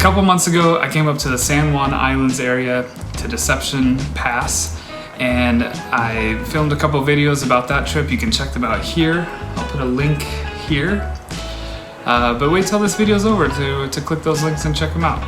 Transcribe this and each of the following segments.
couple months ago, I came up to the San Juan Islands area to Deception Pass, and I filmed a couple videos about that trip. You can check them out here. I'll put a link here. But wait till this video's over to click those links and check them out.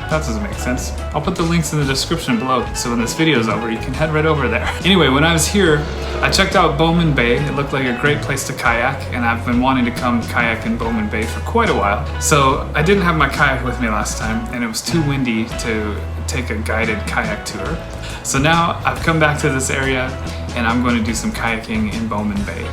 That doesn't make sense. I'll put the links in the description below, so when this video's over, you can head right over there. Anyway, when I was here, I checked out Bowman Bay. It looked like a great place to kayak, and I've been wanting to come kayak in Bowman Bay for quite a while. So I didn't have my kayak with me last time, and it was too windy to take a guided kayak tour. So now I've come back to this area, and I'm going to do some kayaking in Bowman Bay.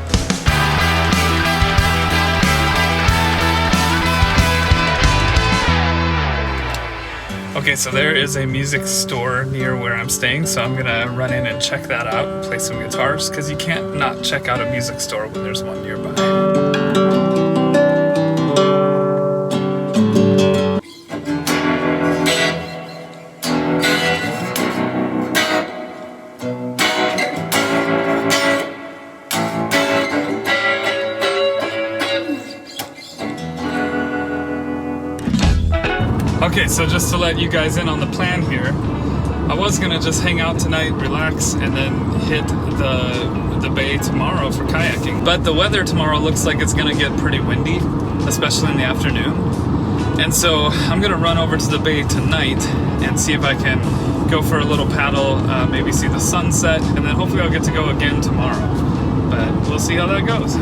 Okay, so there is a music store near where I'm staying, so I'm gonna run in and check that out and play some guitars, because you can't not check out a music store when there's one nearby. Okay, so just to let you guys in on the plan here, I was gonna just hang out tonight, relax, and then hit the bay tomorrow for kayaking. But the weather tomorrow looks like it's gonna get pretty windy, especially in the afternoon. And so I'm gonna run over to the bay tonight and see if I can go for a little paddle, maybe see the sunset, and then hopefully I'll get to go again tomorrow. But we'll see how that goes.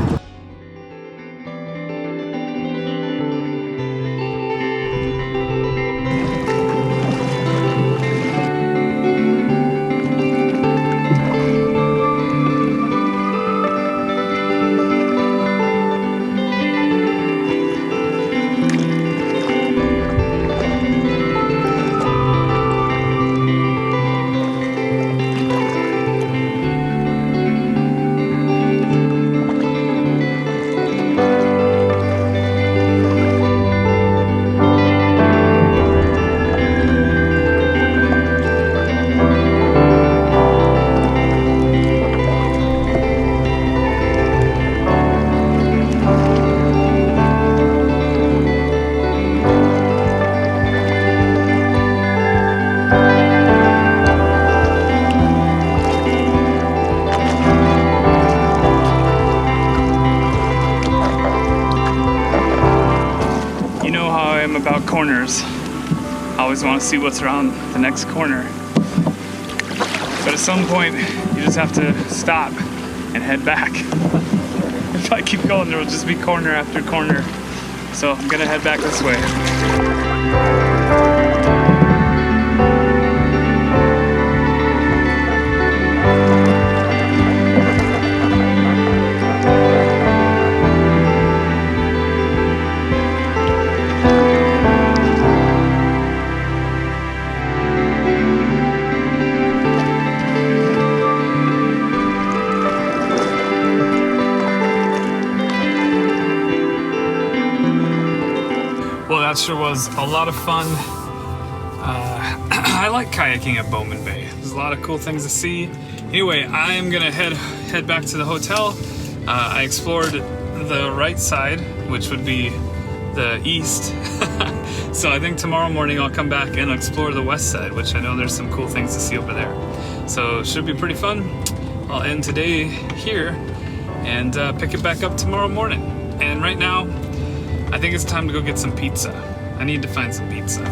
About corners. I always want to see what's around the next corner. But at some point, you just have to stop and head back. If I keep going, there will just be corner after corner. So I'm gonna head back this way. Well, that sure was a lot of fun. I like kayaking at Bowman Bay. There's a lot of cool things to see. Anyway, I am gonna head back to the hotel. I explored the right side, which would be the east. So I think tomorrow morning I'll come back and explore the west side, which I know there's some cool things to see over there. So it should be pretty fun. I'll end today here and pick it back up tomorrow morning. And right now, I think it's time to go get some pizza. I need to find some pizza.